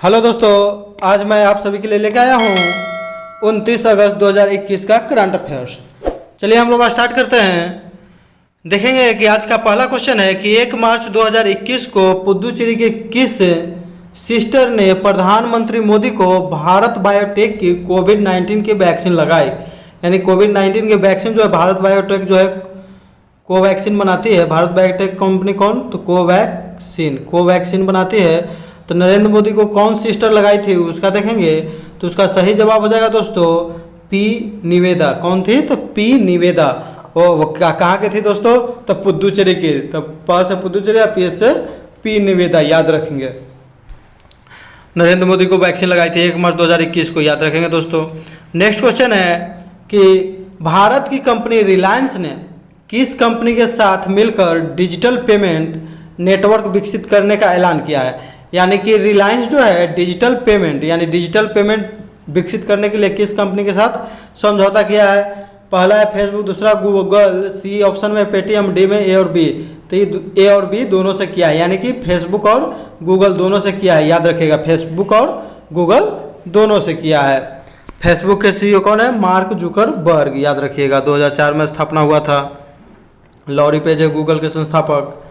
Hello दोस्तों, आज मैं आप सभी के लिए लेकर आया हूँ 29 अगस्त 2021 का करंट अफेयर्स। चलिए हम लोग स्टार्ट करते हैं। देखेंगे कि आज का पहला क्वेश्चन है कि 1 मार्च 2021 को पुदुचेरी के किस सिस्टर ने प्रधानमंत्री मोदी को भारत बायोटेक की कोविड-19 की वैक्सीन लगाई। यानी कोविड-19 की वैक्सीन जो है भारत बायोटेक जो है कोवैक्सीन बनाती है। भारत बायोटेक कंपनी कौन? तो कोवैक्सीन बनाती है। तो नरेंद्र मोदी को कौन सिस्टर लगाई थी उसका देखेंगे। तो उसका सही जवाब हो जाएगा दोस्तों पी निवेदा। कौन थी? तो पी निवेदा। वो कहाँ के थी दोस्तों? तो पुदुचेरी की। तो प से पुदुचेरी या पी से पी निवेदा, याद रखेंगे। नरेंद्र मोदी को वैक्सीन लगाई थी 1 मार्च 2021 को, याद रखेंगे दोस्तों। नेक्स्ट क्वेश्चन है कि भारत की कंपनी रिलायंस ने किस कंपनी के साथ मिलकर डिजिटल पेमेंट नेटवर्क विकसित करने का ऐलान किया है। यानी कि रिलायंस जो है डिजिटल पेमेंट विकसित करने के लिए किस कंपनी के साथ समझौता किया है। पहला है फेसबुक, दूसरा गूगल, सी ऑप्शन में पेटीएम, डी में ए और बी। तो ये ए और बी दोनों से किया है, यानी कि फेसबुक और गूगल दोनों से किया है, याद रखिएगा। फेसबुक और गूगल दोनों से किया है। फेसबुक के सीईओ कौन है? मार्क जुकरबर्ग, याद रखिएगा। 2004 में स्थापना हुआ था। लॉरी पेज है गूगल के संस्थापक।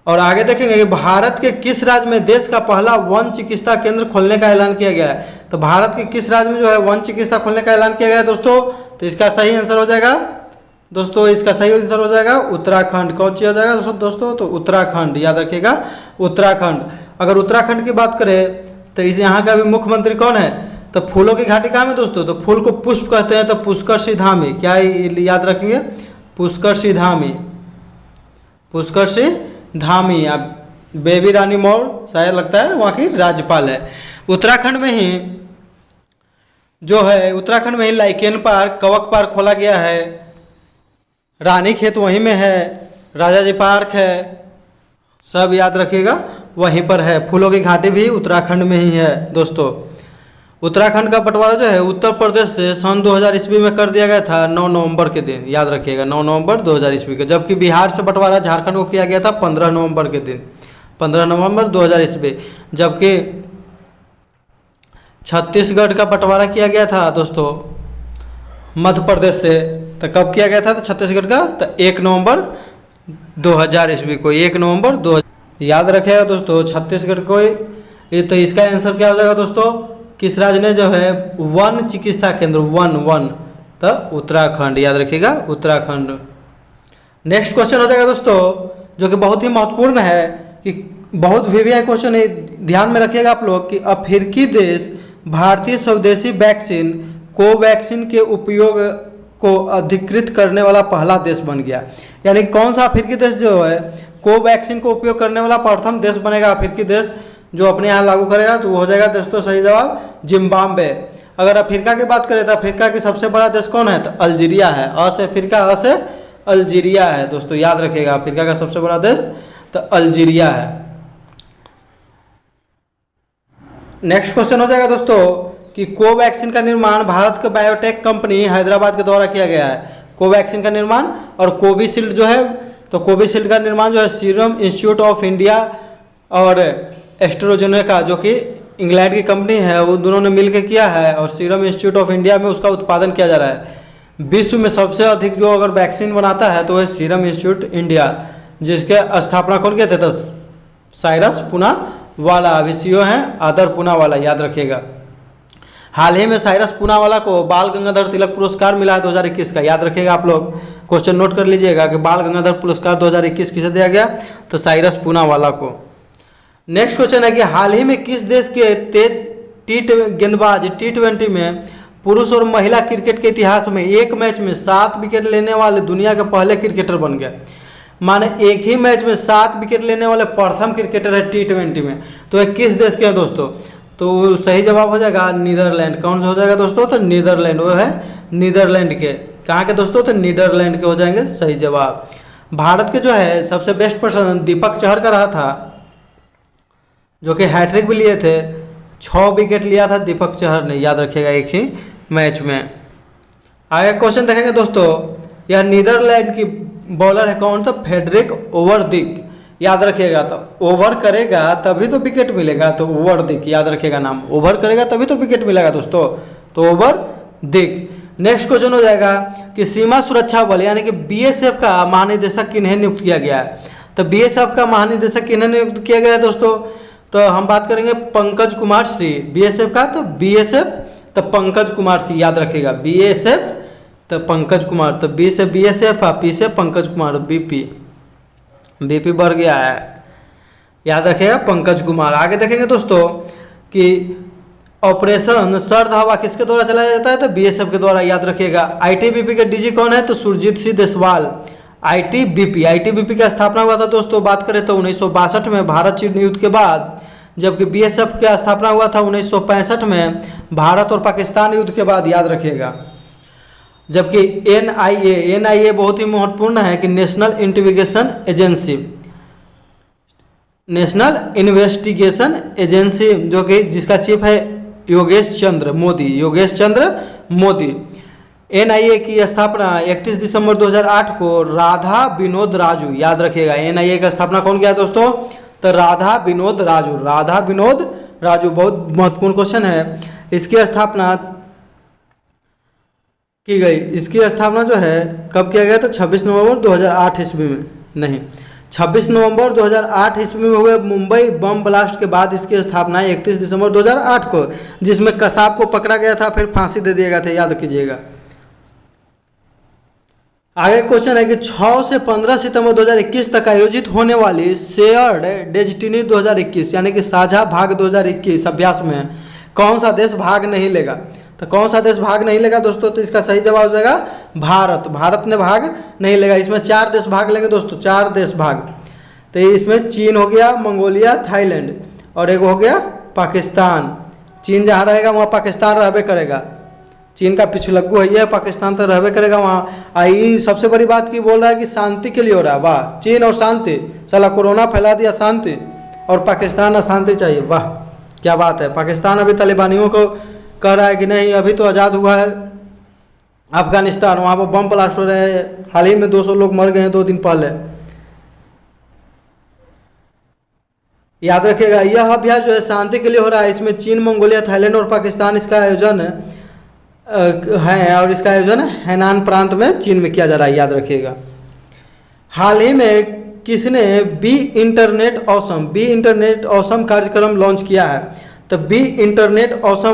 और आगे देखेंगे कि भारत के किस राज्य में देश का पहला वन चिकित्सा केंद्र खोलने का ऐलान किया गया है। तो भारत के किस राज्य में जो है वन चिकित्सा खोलने का ऐलान किया गया है दोस्तों? तो इसका सही आंसर हो जाएगा दोस्तों, इसका सही आंसर हो जाएगा उत्तराखंड। कौन सी हो जाएगा दोस्तों? तो उत्तराखंड, याद रखिएगा उत्तराखंड। अगर उत्तराखंड की बात करें तो इस यहाँ का भी मुख्यमंत्री कौन है? तो फूलों की घाटी कहाँ में दोस्तों? तो फूल को पुष्प कहते हैं, तो पुष्कर सिंह धामी। क्या याद रखेंगे? पुष्कर सिंह धामी। अब बेबी रानी मौर्य शायद लगता है वहाँ की राज्यपाल है। उत्तराखंड में ही लाइकेन पार्क, कवक पार्क खोला गया है। रानी खेत वहीं में है, राजा जी पार्क है, सब याद रखिएगा वहीं पर है। फूलों की घाटी भी उत्तराखंड में ही है दोस्तों। उत्तराखंड का बंटवारा जो है उत्तर प्रदेश से सन 2000 ईस्वी में कर दिया गया था 9 नवंबर के दिन, याद रखिएगा 9 नवंबर 2000 ईस्वी के। जबकि बिहार से बंटवारा झारखंड को किया गया था 15 नवंबर के दिन, 15 नवंबर 2000 ईस्वी। जबकि छत्तीसगढ़ का बंटवारा किया गया था दोस्तों मध्य प्रदेश से। तो कब किया गया था? तो छत्तीसगढ़ का तो 1 नवंबर 2000 ईस्वी को, 1 नवंबर 2000, याद रखिएगा दोस्तों छत्तीसगढ़ को। तो इसका आंसर क्या हो जाएगा दोस्तों? किस राज्य ने जो है वन चिकित्सा केंद्र वन तो उत्तराखंड, याद रखिएगा उत्तराखंड। नेक्स्ट क्वेश्चन हो जाएगा दोस्तों जो कि बहुत ही महत्वपूर्ण है, कि बहुत वीवीआई क्वेश्चन है, ध्यान में रखिएगा आप लोग। कि अफ्रीकी देश भारतीय स्वदेशी वैक्सीन कोवैक्सीन के उपयोग को अधिकृत करने वाला पहला देश बन गया। यानी कौन सा अफ्रीकी देश जो है कोवैक्सीन को उपयोग करने वाला प्रथम देश बनेगा अफ्रीकी देश जो अपने यहाँ लागू करेगा। तो वो हो जाएगा दोस्तों सही जवाब जिम्बाब्वे। अगर अफ्रीका की बात करें तो अफ्रीका की सबसे बड़ा देश कौन है? तो अल्जीरिया है। अ से अफ्रीका, अ से अल्जीरिया है दोस्तों, याद रखिएगा अफ्रीका का सबसे बड़ा देश तो अल्जीरिया है। नेक्स्ट क्वेश्चन हो जाएगा दोस्तों कि कोवैक्सीन का निर्माण भारत के बायोटेक कंपनी हैदराबाद के द्वारा किया गया है। कोवैक्सीन का निर्माण और कोविशील्ड जो है, तो कोविशील्ड का निर्माण जो है सीरम इंस्टीट्यूट ऑफ इंडिया और एस्ट्राजेनेका जो कि इंग्लैंड की कंपनी है, वो दोनों ने मिलकर किया है। और सीरम इंस्टीट्यूट ऑफ इंडिया में उसका उत्पादन किया जा रहा है। विश्व में सबसे अधिक जो अगर वैक्सीन बनाता है तो वह सीरम इंस्टीट्यूट इंडिया, जिसके स्थापना कौन किए थे? तो साइरस पूनावाला। अभी सीईओ हैं आदर पूनावाला, याद रखिएगा। हाल ही में साइरस पूनावाला को बाल गंगाधर तिलक पुरस्कार मिला है 2021 का, याद रखिएगा आप लोग। क्वेश्चन नोट कर लीजिएगा कि बाल गंगाधर पुरस्कार 2021 किसे दिया गया? तो साइरस पूनावाला को। नेक्स्ट क्वेश्चन है कि हाल ही में किस देश के तेज गेंदबाज T20 में पुरुष और महिला क्रिकेट के इतिहास में एक मैच में 7 विकेट लेने वाले दुनिया के पहले क्रिकेटर बन गए। माने एक ही मैच में 7 विकेट लेने वाले प्रथम क्रिकेटर है T20 में। तो ये किस देश के हैं दोस्तों? तो सही जवाब हो जाएगा नीदरलैंड। कौन हो जाएगा दोस्तों? तो नीदरलैंड, वो है नीदरलैंड के। कहाँ के दोस्तों? तो नीदरलैंड के हो जाएंगे सही जवाब। भारत के जो है सबसे बेस्ट पर्सन दीपक चहर का रहा था, जो कि हैट्रिक भी लिए थे। 6 विकेट लिया था दीपक चहर ने, याद रखिएगा एक ही मैच में। आगे क्वेश्चन देखेंगे दोस्तों, यह नीदरलैंड की बॉलर है कौन? तो फेडरिक ओवरडिक, याद रखिएगा। तो ओवर करेगा तभी तो विकेट मिलेगा, तो ओवर दिक याद रखिएगा नाम, ओवर करेगा तभी तो विकेट मिलेगा दोस्तों, तो ओवर दिक। नेक्स्ट क्वेश्चन हो जाएगा कि सीमा सुरक्षा बल यानी कि बीएसएफ का महानिदेशक किन्हें नियुक्त किया गया है। तो बीएसएफ का महानिदेशक किन्हें नियुक्त किया गया है दोस्तों, तो हम बात करेंगे पंकज कुमार सिंह बीएसएफ का। तो बीएसएफ तो पंकज कुमार सिंह याद रखिएगा, बीएसएफ तो पंकज कुमार, तो बी से बीएसएफ और पी से पंकज कुमार, बीपी बढ़ गया है, याद रखिएगा पंकज कुमार। आगे देखेंगे दोस्तों कि ऑपरेशन सर्द हवा किसके द्वारा चलाया जाता है, तो बीएसएफ के द्वारा, याद रखिएगा। आईटीबीपी के डीजी कौन है, तो सुरजीत सिंह देसवाल। आईटीबीपी का स्थापना हुआ था दोस्तों, बात करें तो 1962 में भारत चीन युद्ध के बाद, जबकि बीएसएफ का स्थापना हुआ था 1965 में भारत और पाकिस्तान युद्ध के बाद, याद रखिएगा। जबकि एनआईए बहुत ही महत्वपूर्ण है कि नेशनल इन्वेस्टिगेशन एजेंसी, जो कि जिसका चीफ है योगेश चंद्र मोदी। एनआईए की स्थापना 31 दिसंबर 2008 को राधा विनोद राजू, याद रखिएगा। एनआईए का स्थापना कौन किया दोस्तों, तो राधा विनोद राजू, बहुत महत्वपूर्ण क्वेश्चन है। इसकी स्थापना की गई, इसकी स्थापना जो है कब किया गया, तो 26 नवंबर 2008 ईस्वी में, नहीं 26 नवंबर 2008 ईस्वी में हुए मुंबई बम ब्लास्ट के बाद इसकी स्थापना 31 दिसंबर 2008 को, जिसमें कसाब को पकड़ा गया था, फिर फांसी दे दिया गया था, याद कीजिएगा। आगे क्वेश्चन है कि 6 से 15 सितंबर 2021 तक आयोजित होने वाली शेयर्ड डेस्टिनी 2021 यानी कि साझा भाग 2021 अभ्यास में कौन सा देश भाग नहीं लेगा। तो कौन सा देश भाग नहीं लेगा दोस्तों, तो इसका सही जवाब हो जाएगा भारत ने भाग नहीं लेगा। इसमें 4 देश भाग लेंगे दोस्तों, 4 देश भाग। तो इसमें चीन हो गया, मंगोलिया, थाईलैंड और एक हो गया पाकिस्तान। चीन जहाँ रहेगा वहाँ पाकिस्तान रहबे करेगा, चीन का पिछलग्गू है, पाकिस्तान तो रहबे करेगा वहाँ। आई सबसे बड़ी बात की बोल रहा है कि शांति के लिए हो रहा है, वाह, चीन और शांति, साला कोरोना फैला दिया शांति, और पाकिस्तान अशांति चाहिए, वाह क्या बात है। पाकिस्तान अभी तालिबानियों को कह रहा है कि नहीं अभी तो आज़ाद हुआ है अफगानिस्तान, वहाँ पर बम ब्लास्ट हो रहे हैं, हाल ही में 200 लोग मर गए हैं 2 दिन पहले, याद रखिएगा। यह अभ्यास जो है शांति के लिए हो रहा है, इसमें चीन, मंगोलिया, थाईलैंड और पाकिस्तान इसका आयोजन है और इसका आयोजन हैनान प्रांत में चीन में किया जा रहा है, याद रखिएगा। हाल ही में किसने बी इंटरनेट ऑसम कार्यक्रम लॉन्च किया है, तो बी इंटरनेट ऑसम,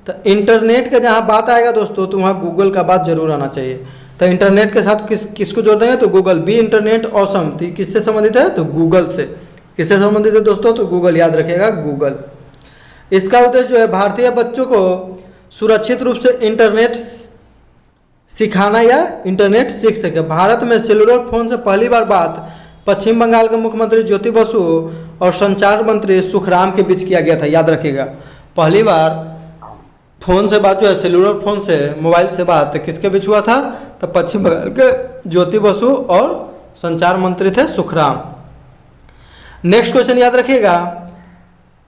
तो इंटरनेट का जहाँ बात आएगा दोस्तों तो वहाँ गूगल का बात जरूर आना चाहिए। तो इंटरनेट के साथ किसको जोड़ देंगे, तो गूगल, बी इंटरनेट ऑसम, तो किससे संबंधित है, तो गूगल से। किससे संबंधित है दोस्तों, तो गूगल, याद रखिएगा गूगल। इसका उद्देश्य जो है भारतीय बच्चों को सुरक्षित रूप से इंटरनेट सिखाना या इंटरनेट सीख सके। भारत में सेलुलर फोन से पहली बार बात पश्चिम बंगाल के मुख्यमंत्री ज्योति बसु और संचार मंत्री सुखराम के बीच किया गया था, याद रखिएगा। पहली बार फोन से बात जो है, सेलुलर फोन से, मोबाइल से बात किसके बीच हुआ था, तो पश्चिम बंगाल के ज्योति बसु और संचार मंत्री थे सुखराम। नेक्स्ट क्वेश्चन याद रखिएगा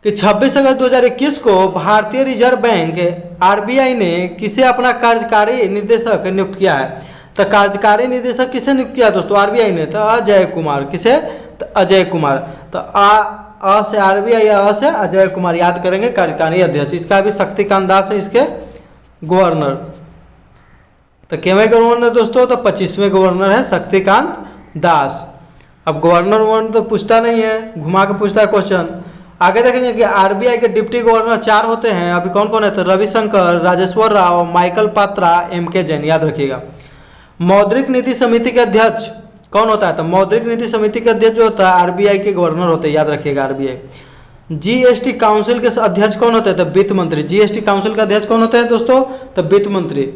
कि 26 अगस्त 2021 को भारतीय रिजर्व बैंक आरबीआई ने किसे अपना कार्यकारी निर्देशक नियुक्त किया है। तो कार्यकारी निर्देशक किसे नियुक्त किया दोस्तों, आरबीआई ने, तो अजय कुमार। किसे, तो अजय कुमार। तो अ से आरबीआई या अ से अजय कुमार याद करेंगे कार्यकारी अध्यक्ष। इसका भी शक्तिकांत दास है इसके गवर्नर। तो केवें गवर्नर दोस्तों, तो 25वें गवर्नर है शक्तिकांत दास। अब गवर्नर तो पूछता नहीं है, घुमा के पूछता है क्वेश्चन। आगे देखेंगे कि आरबीआई के डिप्टी गवर्नर 4 होते हैं, अभी कौन कौन है, तो रविशंकर, राजेश्वर राव, माइकल पात्रा, एमके जैन, याद रखिएगा। मौद्रिक नीति समिति के अध्यक्ष कौन होता है, तो मौद्रिक नीति समिति के अध्यक्ष जो होता है आरबीआई के गवर्नर होते हैं, याद रखिएगा आरबीआई। जीएसटी काउंसिल के अध्यक्ष कौन होते हैं, तो वित्त मंत्री। जीएसटी काउंसिल का अध्यक्ष कौन होते हैं दोस्तों, तो वित्त मंत्री।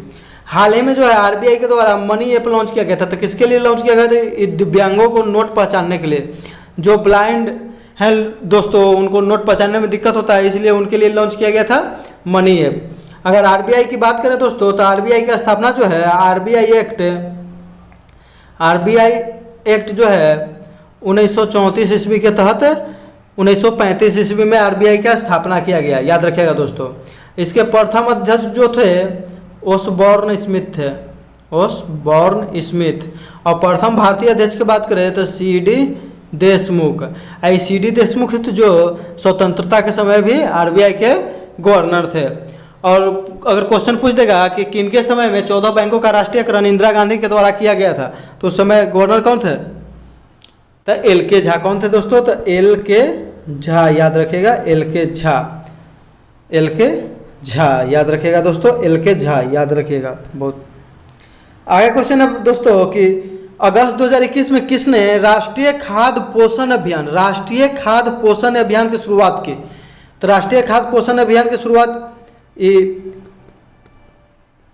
हाल ही में जो है आरबीआई के द्वारा मनी ऐप लॉन्च किया गया था, तो किसके लिए लॉन्च किया गया था, दिव्यांगों को नोट पहचानने के लिए। जो ब्लाइंड हैं दोस्तों उनको नोट पहचानने में दिक्कत होता है, इसलिए उनके लिए लॉन्च किया गया था मनी ऐप। अगर आरबीआई की बात करें दोस्तों, तो आरबीआई की स्थापना जो है आरबीआई एक्ट जो है 1934 ईस्वी के तहत 1935 ईस्वी में आरबीआई का स्थापना किया गया, याद रखिएगा दोस्तों। इसके प्रथम अध्यक्ष जो थे ओसबॉर्न स्मिथ। और प्रथम भारतीय अध्यक्ष की बात करें तो सीडी देशमुख। ICD देशमुख थे जो स्वतंत्रता के समय भी RBI के गवर्नर थे। और अगर क्वेश्चन पूछ देगा कि किनके समय में 14 बैंकों का राष्ट्रीयकरण इंदिरा गांधी के द्वारा किया गया था, तो उस समय गवर्नर कौन थे? तो LK झा। कौन थे दोस्तों? तो LK झा, याद रखिएगा, LK झा, LK झा याद रखिएगा दोस्तों, LK झा याद रखिएगा। बहुत आगे क्वेश्चन है दोस्तों कि अगस्त 2021 में किसने राष्ट्रीय खाद्य पोषण अभियान की शुरुआत की? तो राष्ट्रीय खाद्य पोषण अभियान की शुरुआत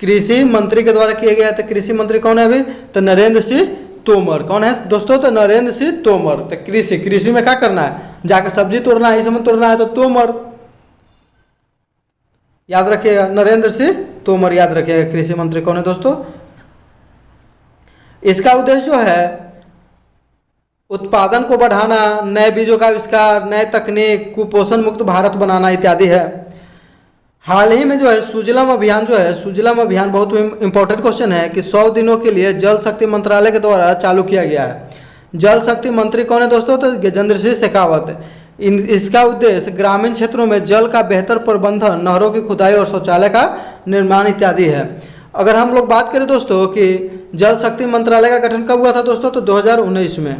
कृषि मंत्री के द्वारा किया गया था। कृषि मंत्री कौन है अभी? तो नरेंद्र सिंह तोमर। कौन है दोस्तों? तो नरेंद्र सिंह तोमर। तो कृषि में क्या करना है? जाकर सब्जी तोड़ना है, इसमें तोड़ना है, तो तोमर याद रखिएगा, नरेंद्र सिंह तोमर याद रखिएगा। कृषि मंत्री कौन है दोस्तों? इसका उद्देश्य जो है उत्पादन को बढ़ाना, नए बीजों का आविष्कार, नए तकनीक, कुपोषण मुक्त भारत बनाना इत्यादि है। हाल ही में जो है सुजलम अभियान बहुत इंपॉर्टेंट क्वेश्चन है कि 100 दिनों के लिए जल शक्ति मंत्रालय के द्वारा चालू किया गया है। जल शक्ति मंत्री कौन है दोस्तों? तो गजेंद्र सिंह शेखावत। इसका उद्देश्य ग्रामीण क्षेत्रों में जल का बेहतर प्रबंधन, नहरों की खुदाई और शौचालय का निर्माण इत्यादि है। अगर हम लोग बात करें दोस्तों कि जल शक्ति मंत्रालय का गठन कब हुआ था दोस्तों? तो 2019 में,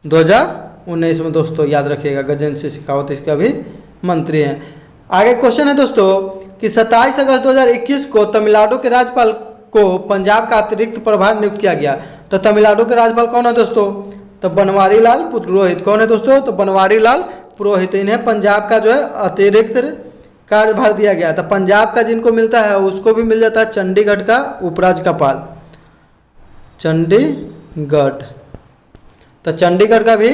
2019 में दोस्तों याद रखिएगा। गजेंद्र सिंह शेखावत इसका भी मंत्री हैं। आगे क्वेश्चन है दोस्तों कि 27 अगस्त 2021 को तमिलनाडु के राज्यपाल को पंजाब का अतिरिक्त प्रभार नियुक्त किया गया। तो तमिलनाडु के राज्यपाल कौन है दोस्तों? तो बनवारी लाल पुरोहित। कौन है दोस्तों? तो बनवारी लाल पुरोहित। इन्हें पंजाब का जो है अतिरिक्त कार्यभार दिया गया था। पंजाब का जिनको मिलता है उसको भी मिल जाता है चंडीगढ़ का उपराज्यपाल, चंडीगढ़। तो चंडीगढ़ का भी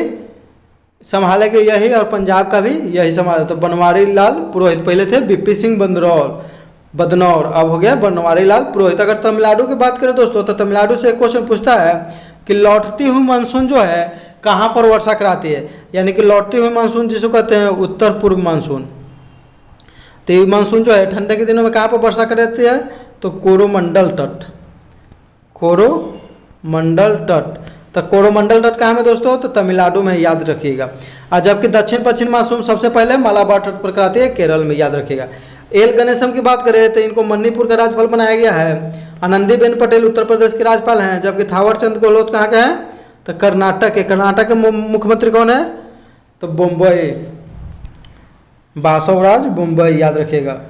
संभालेंगे यही और पंजाब का भी यही संभाले। तो बनवारी लाल पुरोहित, पहले थे बीपी सिंह बदनौर, अब हो गया बनवारी लाल पुरोहित। अगर तमिलनाडु की बात करें दोस्तों तो तमिलनाडु से एक क्वेश्चन पूछता है कि लौटती हुई मानसून जो है कहाँ पर वर्षा कराती है? यानी कि लौटती हुई मानसून जिसको कहते हैं उत्तर पूर्व मानसून। तो ये मानसून जो है ठंडे के दिनों में कहाँ पर वर्षा कराती है? तो कोरोमंडल तट, कोरोमंडल तट। तो कोरोमंडल तट कहाँ में दोस्तों? तो तमिलनाडु में, याद रखिएगा। और जबकि दक्षिण पश्चिम मानसून सबसे पहले मालाबार तट पर कराती है, केरल में, याद रखिएगा। एल गणेशम की बात करें तो इनको मणिपुर का राज्यपाल बनाया गया है। आनंदीबेन पटेल उत्तर प्रदेश के राज्यपाल हैं, जबकि थावर चंद गहलोत कहाँ के हैं? तो कर्नाटक के। कर्नाटक के मुख्यमंत्री कौन है? तो बम्बई, बासवराज बम्बई, याद रखिएगा।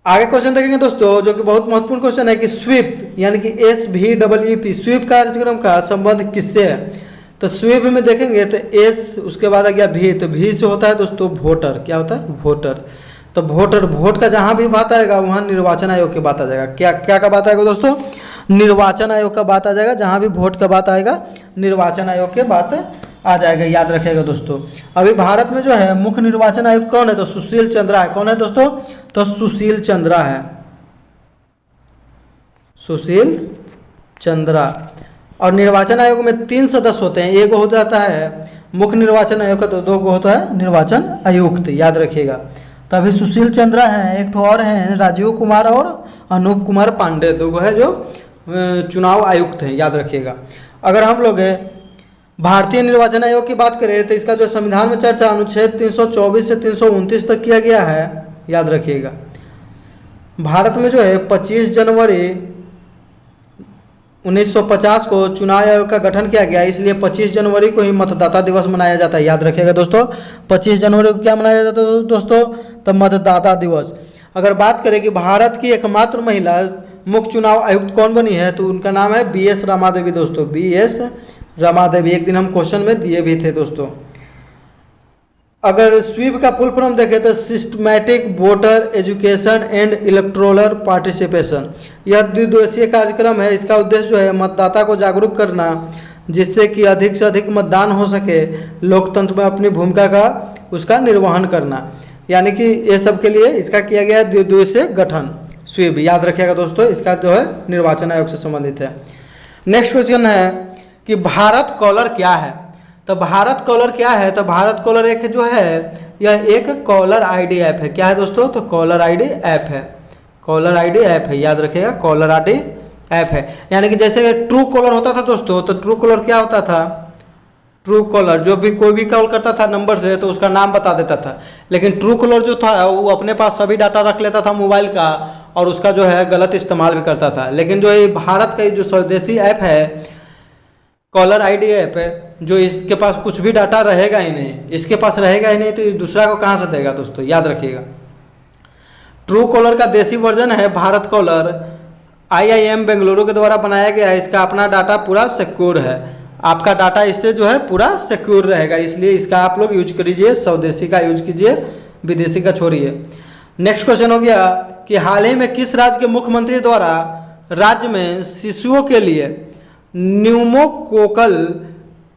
आगे क्वेश्चन देखेंगे दोस्तों जो कि बहुत महत्वपूर्ण क्वेश्चन है कि स्वीप यानी कि SVEEP स्वीप कार्यक्रम का संबंध किससे है? तो स्वीप में देखेंगे तो S, उसके बाद आ गया V। तो V से होता है दोस्तों वोटर। क्या होता है? वोटर। तो वोट का जहां भी बात आएगा वहां निर्वाचन आयोग की बात आ जाएगा। क्या का बात आएगा दोस्तों? निर्वाचन आयोग का बात आ जाएगा। जहां भी वोट का बात आएगा निर्वाचन आयोग की बात आ जाएगा, याद रखेगा दोस्तों। अभी भारत में जो है मुख्य निर्वाचन आयुक्त कौन है? तो सुशील चंद्रा है। कौन है दोस्तों? तो सुशील चंद्रा है, सुशील चंद्रा। और निर्वाचन आयोग में 3 सदस्य होते हैं। एक हो जाता है मुख्य निर्वाचन आयोग का, तो 2 को होता है निर्वाचन आयुक्त, याद रखिएगा। तभी सुशील चंद्रा हैं, एक और हैं राजीव कुमार और अनूप कुमार पांडे, 2 है जो चुनाव आयुक्त हैं, याद रखिएगा। अगर हम लोग भारतीय निर्वाचन आयोग की बात करें तो इसका जो संविधान में चर्चा अनुच्छेद 324 से 329 तक किया गया है, याद रखिएगा। भारत में जो है 25 जनवरी 1950 को चुनाव आयोग का गठन किया गया, इसलिए 25 जनवरी को ही मतदाता दिवस मनाया जाता है, याद रखिएगा दोस्तों। 25 जनवरी को क्या मनाया जाता है दोस्तों? तो मतदाता दिवस। अगर बात करें कि भारत की एकमात्र महिला मुख्य चुनाव आयुक्त कौन बनी है तो उनका नाम है BS रमादेवी दोस्तों, BS रमादेवी। एक दिन हम क्वेश्चन में दिए भी थे दोस्तों। अगर स्वीप का फुल फॉर्म देखें तो systematic voter education and electoral participation. यह द्विदिवसीय कार्यक्रम है। इसका उद्देश्य जो है मतदाता को जागरूक करना जिससे कि अधिक से अधिक मतदान हो सके, लोकतंत्र में अपनी भूमिका का उसका निर्वहन करना। यानी कि ये सब के लिए इसका किया गया है द्विदिवसीय गठन स्वीप, याद रखिएगा दोस्तों। इसका जो है निर्वाचन आयोग से संबंधित है। नेक्स्ट क्वेश्चन है कि भारत कॉलर क्या है? तो भारत कॉलर क्या है? तो भारत कॉलर एक जो है यह एक कॉलर आईडी ऐप है। क्या है दोस्तों? तो कॉलर आईडी ऐप है, कॉलर आईडी ऐप है, याद रखिएगा। कॉलर आईडी ऐप है। यानी कि जैसे ट्रू कॉलर होता था दोस्तों, तो ट्रू कॉलर क्या होता था? ट्रू कॉलर, जो भी कोई भी कॉल करता था नंबर से तो उसका नाम बता देता था, लेकिन ट्रू कॉलर जो था वो अपने पास सभी डाटा रख लेता था मोबाइल का और उसका जो है गलत इस्तेमाल भी करता था। लेकिन जो ये भारत का जो स्वदेशी ऐप है कॉलर आईडी ऐप है, जो इसके पास कुछ भी डाटा रहेगा ही नहीं, इसके पास रहेगा ही नहीं तो दूसरा को कहाँ से देगा दोस्तों, याद रखिएगा। ट्रू कॉलर का देसी वर्जन है भारत कॉलर, IIM बेंगलुरु के द्वारा बनाया गया है। इसका अपना डाटा पूरा सिक्योर है, आपका डाटा इससे जो है पूरा सिक्योर रहेगा, इसलिए इसका आप लोग यूज करिए, स्वदेशी का यूज कीजिए, विदेशी का छोड़िए। नेक्स्ट क्वेश्चन हो गया कि हाल ही में किस राज्य के मुख्यमंत्री द्वारा राज्य में शिशुओं के लिए न्यूमोकोकल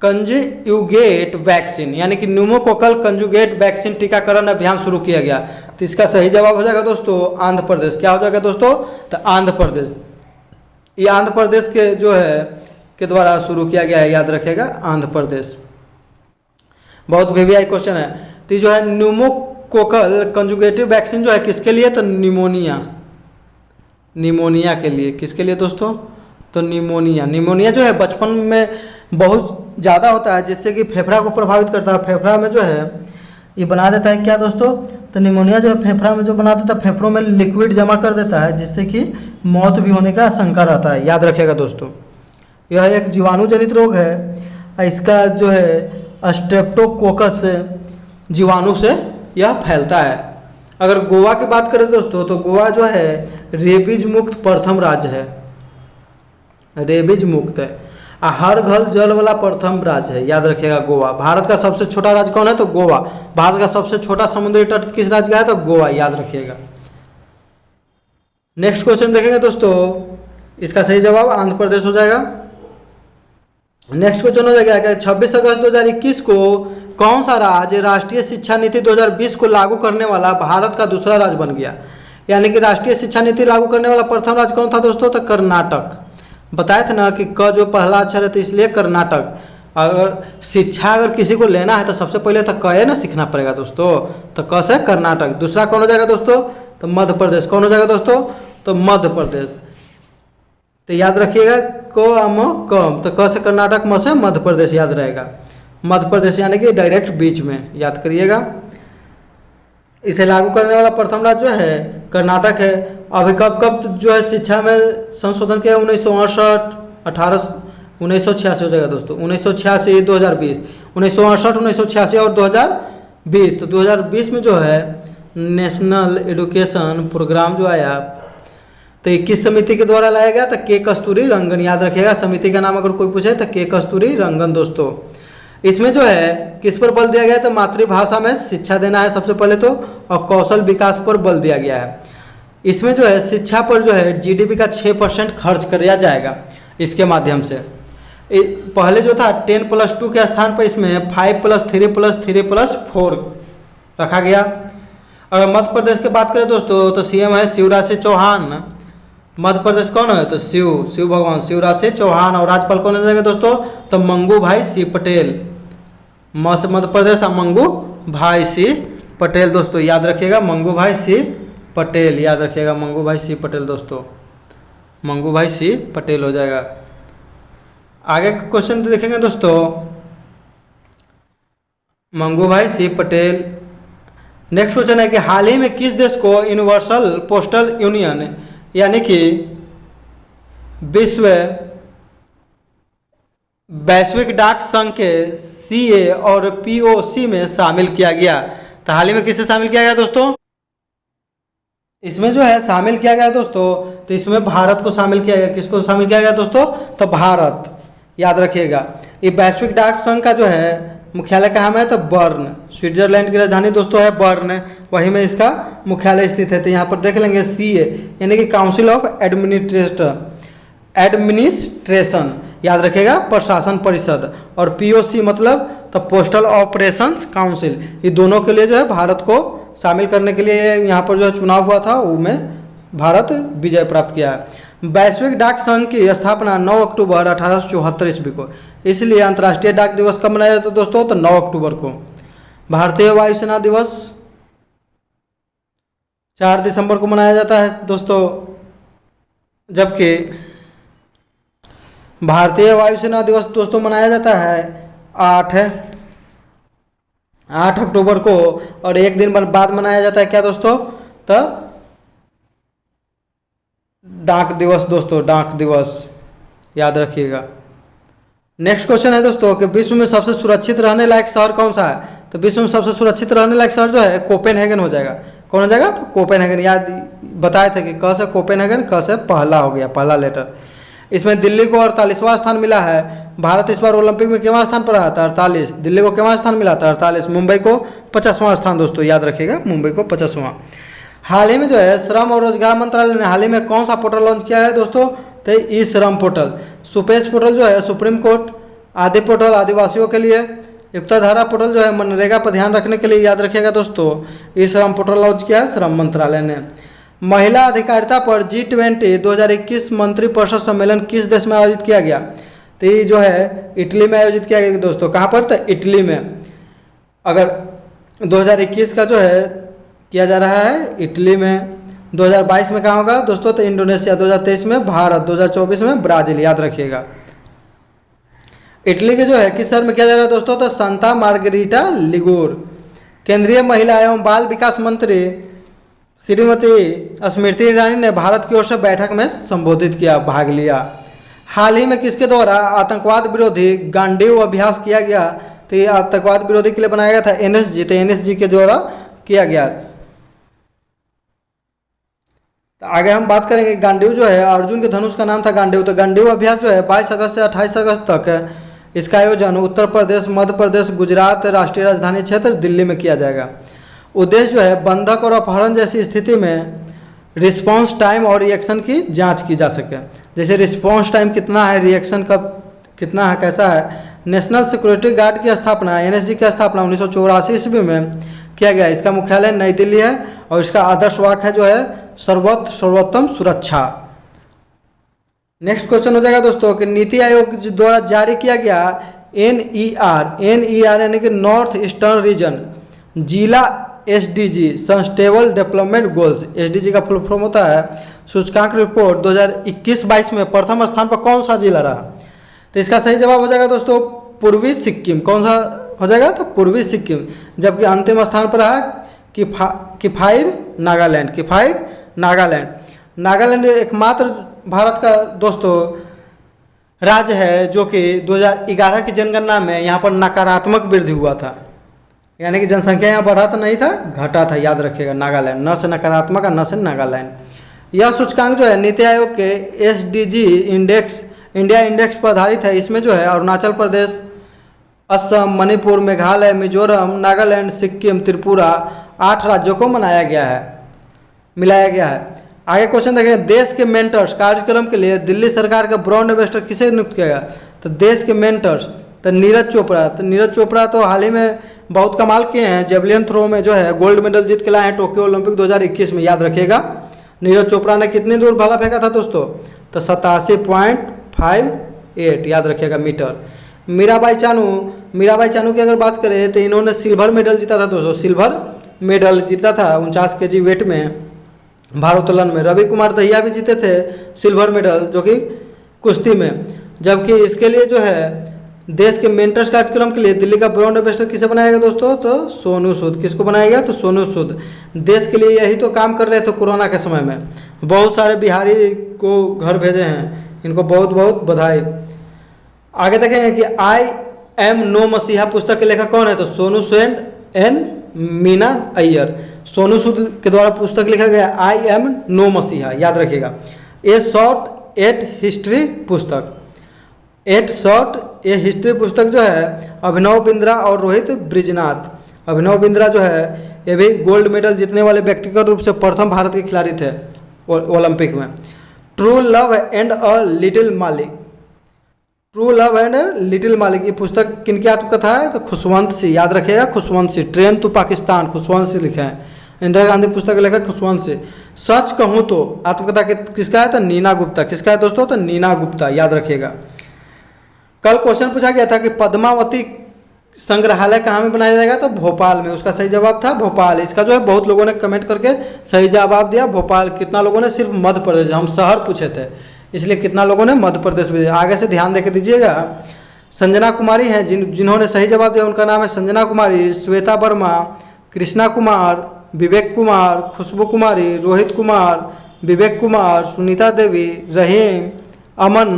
कंजुगेट वैक्सीन यानी कि न्यूमोकोकल कंजुगेट वैक्सीन टीकाकरण अभियान शुरू किया गया? तो इसका सही जवाब हो जाएगा दोस्तों आंध्र प्रदेश। क्या हो जाएगा दोस्तों? तो आंध्र प्रदेश। ये आंध्र प्रदेश के जो है के द्वारा शुरू किया गया है, याद रखिएगा, आंध्र प्रदेश। बहुत वीवीआई क्वेश्चन है। तो जो है न्यूमोकोकल कंजुगेटिव वैक्सीन जो है किसके लिए? तो निमोनिया के लिए। किसके लिए दोस्तों? तो निमोनिया जो है बचपन में बहुत ज़्यादा होता है, जिससे कि फेफड़ा को प्रभावित करता है। फेफड़ा में जो है ये बना देता है क्या दोस्तों? तो निमोनिया जो है फेफड़ा में जो बना देता है, फेफड़ों में लिक्विड जमा कर देता है, जिससे कि मौत भी होने का आशंका रहता है, याद रखिएगा दोस्तों। यह एक जीवाणु जनित रोग है, इसका जो है स्ट्रेप्टोकोकस जीवाणु से यह फैलता है। अगर गोवा की बात करें दोस्तों तो गोवा जो है रेबीज मुक्त प्रथम राज्य है, रेबीज मुक्त है, हर घर जल वाला प्रथम राज्य है, याद रखिएगा गोवा। भारत का सबसे छोटा राज्य कौन है? तो गोवा। भारत का सबसे छोटा समुद्री तट किस राज्य का है? तो गोवा, याद रखिएगा। नेक्स्ट क्वेश्चन देखेंगे दोस्तों, इसका सही जवाब आंध्र प्रदेश हो जाएगा। नेक्स्ट क्वेश्चन हो जाएगा कि 26 अगस्त 2021 को कौन सा राज्य राष्ट्रीय शिक्षा नीति 2020 को लागू करने वाला भारत का दूसरा राज्य बन गया? यानी कि राष्ट्रीय शिक्षा नीति लागू करने वाला प्रथम राज्य कौन था दोस्तों? तो कर्नाटक। बताया था ना कि क जो पहला अक्षर है तो इसलिए कर्नाटक। अगर शिक्षा अगर किसी को लेना है तो सबसे पहले तो क ना सीखना पड़ेगा दोस्तों, तो क से कर्नाटक। दूसरा कौन हो जाएगा दोस्तों? तो मध्य प्रदेश। कौन हो जाएगा दोस्तों? तो मध्य प्रदेश। तो याद रखिएगा कम, तो क से कर्नाटक, म से मध्य प्रदेश याद रहेगा। मध्य प्रदेश यानी कि डायरेक्ट बीच में, याद करिएगा। इसे लागू करने वाला प्रथम राज्य जो है कर्नाटक है। अभी कब जो है शिक्षा में संशोधन किया? 1968, 1986 हो जाएगा दोस्तों, 1986, 2020, 1968, 1986 और 2020। तो 2020 में जो है नेशनल एजुकेशन प्रोग्राम जो आया तो 21 समिति के द्वारा लाया गया था, के कस्तूरी रंगन, याद रखिएगा। समिति का नाम अगर कोई पूछे तो के कस्तूरी रंगन दोस्तों। इसमें जो है किस पर बल दिया गया है? तो मातृभाषा में शिक्षा देना है सबसे पहले तो, और कौशल विकास पर बल दिया गया है। इसमें जो है शिक्षा पर जो है GDP का 6% खर्च किया जाएगा इसके माध्यम से। पहले जो था 10+2 के स्थान पर इसमें 5+3+3+4 रखा गया। अगर मध्य प्रदेश की बात करें दोस्तों तो CM है शिवराज सिंह चौहान। मध्य प्रदेश कौन है? तो शिव भगवान शिवराज सिंह चौहान। और राज्यपाल कौन हो जाएगा दोस्तों? तो मंगू भाई सी पटेल। मध्य प्रदेश मंगू भाई सी पटेल दोस्तों, याद रखिएगा, मंगू भाई सी पटेल, याद रखिएगा, मंगू भाई सी पटेल दोस्तों, मंगू भाई सी पटेल हो जाएगा। आगे का क्वेश्चन देखेंगे दोस्तों, मंगू भाई सी पटेल। नेक्स्ट क्वेश्चन है कि हाल ही में किस देश को यूनिवर्सल पोस्टल यूनियन यानी कि वैश्विक डाक संघ के CA और POC में शामिल किया गया? तो हाल ही में किसे शामिल किया गया दोस्तों? इसमें जो है शामिल किया गया दोस्तों, तो इसमें भारत को शामिल किया गया। किसको शामिल किया गया दोस्तों? तो भारत, याद रखिएगा। ये वैश्विक डाक संघ का जो है मुख्यालय कहाँ में है? तो बर्न, स्विट्जरलैंड की राजधानी दोस्तों है बर्न, वहीं में इसका मुख्यालय स्थित है। तो यहाँ पर देख लेंगे CA यानी कि काउंसिल ऑफ एडमिनिस्ट्रेशन, याद रखिएगा, प्रशासन परिषद। और POC मतलब तो पोस्टल ऑपरेशंस काउंसिल। ये दोनों के लिए जो है भारत को शामिल करने के लिए यहाँ पर जो है चुनाव हुआ था, उसमें भारत विजय प्राप्त किया है। वैश्विक डाक संघ की स्थापना 9 अक्टूबर 1874 ईस्वी को। इसलिए अंतर्राष्ट्रीय डाक दिवस कब मनाया जाता है दोस्तों? तो 9 अक्टूबर को। भारतीय वायुसेना दिवस 4 दिसंबर को मनाया जाता है दोस्तों, जबकि भारतीय वायुसेना दिवस दोस्तों मनाया जाता है 8 है, 8 अक्टूबर को। और एक दिन बाद मनाया जाता है क्या दोस्तों? तो डाक दिवस दोस्तों, डाक दिवस याद रखिएगा। नेक्स्ट क्वेश्चन है दोस्तों कि विश्व में सबसे सुरक्षित रहने लायक शहर कौन सा है? तो विश्व में सबसे सुरक्षित रहने लायक शहर जो है कोपेनहेगन हो जाएगा। कौन हो जाएगा? तो कोपेनहेगन। याद बताए थे कि क से कोपेनहेगन, क से पहला हो गया, पहला लेटर। इसमें दिल्ली को 48वां स्थान मिला है। भारत इस बार ओलंपिक में कितवां स्थान पर रहा था? 48। दिल्ली को कितवां स्थान मिला था? 48। मुंबई को 50वां स्थान दोस्तों, याद रखिएगा, मुंबई को 50वां। हाल ही में जो है श्रम और रोजगार मंत्रालय ने हाल ही में कौन सा पोर्टल लॉन्च किया है दोस्तों? तो ई श्रम पोर्टल। सुपेश पोर्टल जो है सुप्रीम कोर्ट, आदि पोर्टल आदिवासियों के लिए, युक्तधारा पोर्टल जो है मनरेगा पर ध्यान रखने के लिए, याद रखिएगा दोस्तों। ई श्रम पोर्टल लॉन्च किया है श्रम मंत्रालय ने। महिला अधिकारिता पर G20 2021 मंत्रिपरिषद सम्मेलन किस देश में आयोजित किया गया? तो ये जो है इटली में आयोजित किया गया दोस्तों। कहाँ पर? तो इटली में। अगर 2021 का जो है किया जा रहा है इटली में, 2022 में कहाँ होगा दोस्तों? तो इंडोनेशिया, 2023 में भारत, 2024 में ब्राजील, याद रखिएगा। इटली के जो है किस शहर में किया जा रहा है दोस्तों? तो सांता मार्गरीटा लिगुर। केंद्रीय महिला एवं बाल विकास मंत्री श्रीमती स्मृति ईरानी ने भारत की ओर से बैठक में संबोधित किया, भाग लिया। हाल ही में किसके द्वारा आतंकवाद विरोधी गांडीव अभ्यास किया गया? तो ये आतंकवाद विरोधी के लिए बनाया गया था NSG, तो NSG के द्वारा किया गया। तो आगे हम बात करेंगे गांडीव जो है, अर्जुन के धनुष का नाम था गांडीव। तो गांडीव अभ्यास जो है 22 अगस्त से 28 अगस्त तक है। इसका आयोजन उत्तर प्रदेश, मध्य प्रदेश, गुजरात, राष्ट्रीय राजधानी क्षेत्र दिल्ली में किया जाएगा। उद्देश्य जो है बंधक और अपहरण जैसी स्थिति में रिस्पांस टाइम और रिएक्शन की जांच की जा सके। जैसे रिस्पांस टाइम कितना है, रिएक्शन का कितना है, कैसा है। नेशनल सिक्योरिटी गार्ड की स्थापना, NSG की स्थापना 1984 ईस्वी में किया गया। इसका मुख्यालय नई दिल्ली है और इसका आदर्श वाक्य है जो है सर्वोत्तम सर्वोत्तम सुरक्षा। नेक्स्ट क्वेश्चन हो जाएगा दोस्तों कि नीति आयोग द्वारा जारी किया गया NER यानी कि नॉर्थ ईस्टर्न रीजन जिला SDG sustainable development goals, SDG का फुल फॉर्म होता है सूचकांक रिपोर्ट 2021-22 में प्रथम स्थान पर कौन सा जिला रहा? तो इसका सही जवाब हो जाएगा दोस्तों पूर्वी सिक्किम। कौन सा हो जाएगा? तो पूर्वी सिक्किम। जबकि अंतिम स्थान पर रहा किफायर नागालैंड, किफायर नागालैंड। नागालैंड एकमात्र भारत का दोस्तों राज्य है जो कि 2011 की जनगणना में यहाँ पर नकारात्मक वृद्धि हुआ था, यानी कि जनसंख्या यहाँ बढ़ा तो नहीं था, घटा था, याद रखिएगा। नागालैंड, न से नकारात्मक और न से नागालैंड। यह सूचकांक जो है नीति आयोग के SDG इंडेक्स, इंडिया इंडेक्स पर आधारित है। इसमें जो है अरुणाचल प्रदेश, असम, मणिपुर, मेघालय, मिजोरम, नागालैंड, सिक्किम, त्रिपुरा 8 राज्यों को मिलाया गया है। आगे क्वेश्चन देखें, देश के मेंटर्स कार्यक्रम के लिए दिल्ली सरकार का ब्रांड एम्बेसडर किसे नियुक्त किया गया? तो देश के मेंटर्स तो नीरज चोपड़ा। तो नीरज चोपड़ा तो हाल ही में बहुत कमाल किए हैं, जेवलिन थ्रो में जो है गोल्ड मेडल जीत के लाए हैं टोक्यो ओलंपिक 2021 में, याद रखिएगा। नीरज चोपड़ा ने कितनी दूर भाला फेंका था दोस्तों? तो 87.58, याद रखिएगा, मीटर। मीराबाई चानू की अगर बात करें तो इन्होंने सिल्वर मेडल जीता था दोस्तों, सिल्वर मेडल जीता था 49 kg वेट में भारोत्तोलन में। रवि कुमार दहिया भी जीते थे सिल्वर मेडल जो कि कुश्ती में। जबकि इसके लिए जो है देश के मेंटर्स कार्यक्रम के लिए दिल्ली का ब्रांड एम्बेसडर किसे बनाया गया दोस्तों? तो सोनू सूद। किसको बनाया गया? तो सोनू सूद। देश के लिए यही तो काम कर रहे थे कोरोना के समय में, बहुत सारे बिहारी को घर भेजे हैं, इनको बहुत बहुत बधाई। आगे देखेंगे कि आई एम नो मसीहा पुस्तक के लेखक कौन है? तो सोनू सेन एन मीना अय्यर। सोनू सूद के द्वारा पुस्तक लिखा गया आई एम नो मसीहा, याद रखिएगा। ए शॉर्ट एट हिस्ट्री पुस्तक, एट शॉर्ट ये हिस्ट्री पुस्तक जो है अभिनव बिंद्रा और रोहित ब्रिजनाथ। अभिनव बिंद्रा जो है ये भी गोल्ड मेडल जीतने वाले व्यक्तिगत रूप से प्रथम भारत के खिलाड़ी थे ओलंपिक में। True love and a little मालिक, ट्रू लव एंड लिटिल मालिक ये पुस्तक किनकी आत्मकथा है? तो खुशवंत सिंह, याद रखिएगा, खुशवंत सिंह। ट्रेन टू पाकिस्तान खुशवंत सिंह लिखे हैं। इंदिरा गांधी पुस्तक के लेखक खुशवंत सिंह। सच कहूँ तो आत्मकथा किसका है? तो नीना गुप्ता। किसका है दोस्तों? तो नीना गुप्ता, याद रखिएगा। कल क्वेश्चन पूछा गया था कि पद्मावती संग्रहालय कहाँ में बनाया जाएगा? तो भोपाल में। उसका सही जवाब था भोपाल। इसका जो है बहुत लोगों ने कमेंट करके सही जवाब दिया भोपाल। कितना लोगों ने? सिर्फ मध्य प्रदेश। हम शहर पूछे थे इसलिए कितना लोगों ने मध्य प्रदेश में। आगे से ध्यान देके दीजिएगा। संजना कुमारी हैं, जिन्होंने सही जवाब दिया उनका नाम है संजना कुमारी, श्वेता वर्मा, कृष्णा कुमार, विवेक कुमार, खुशबू कुमारी, रोहित कुमार, विवेक कुमार, सुनीता देवी, रहीम, अमन,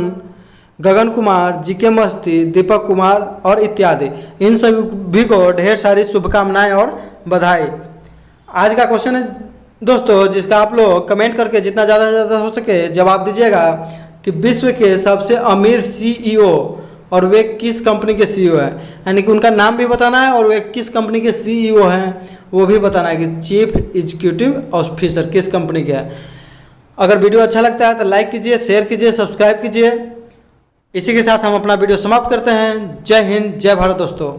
गगन कुमार, जीके मस्ती, दीपक कुमार और इत्यादि। इन सभी को ढेर सारी शुभकामनाएं और बधाई। आज का क्वेश्चन है दोस्तों, जिसका आप लोग कमेंट करके जितना ज़्यादा से ज़्यादा हो सके जवाब दीजिएगा कि विश्व के सबसे अमीर सीईओ और वे किस कंपनी के सीईओ हैं, यानी कि उनका नाम भी बताना है और वे किस कंपनी के सीईओ हैं वो भी बताना है कि चीफ एग्जीक्यूटिव ऑफिसर किस कंपनी के हैं। अगर वीडियो अच्छा लगता है तो लाइक कीजिए, शेयर कीजिए, सब्सक्राइब कीजिए। इसी के साथ हम अपना वीडियो समाप्त करते हैं। जय हिंद, जय भारत दोस्तों।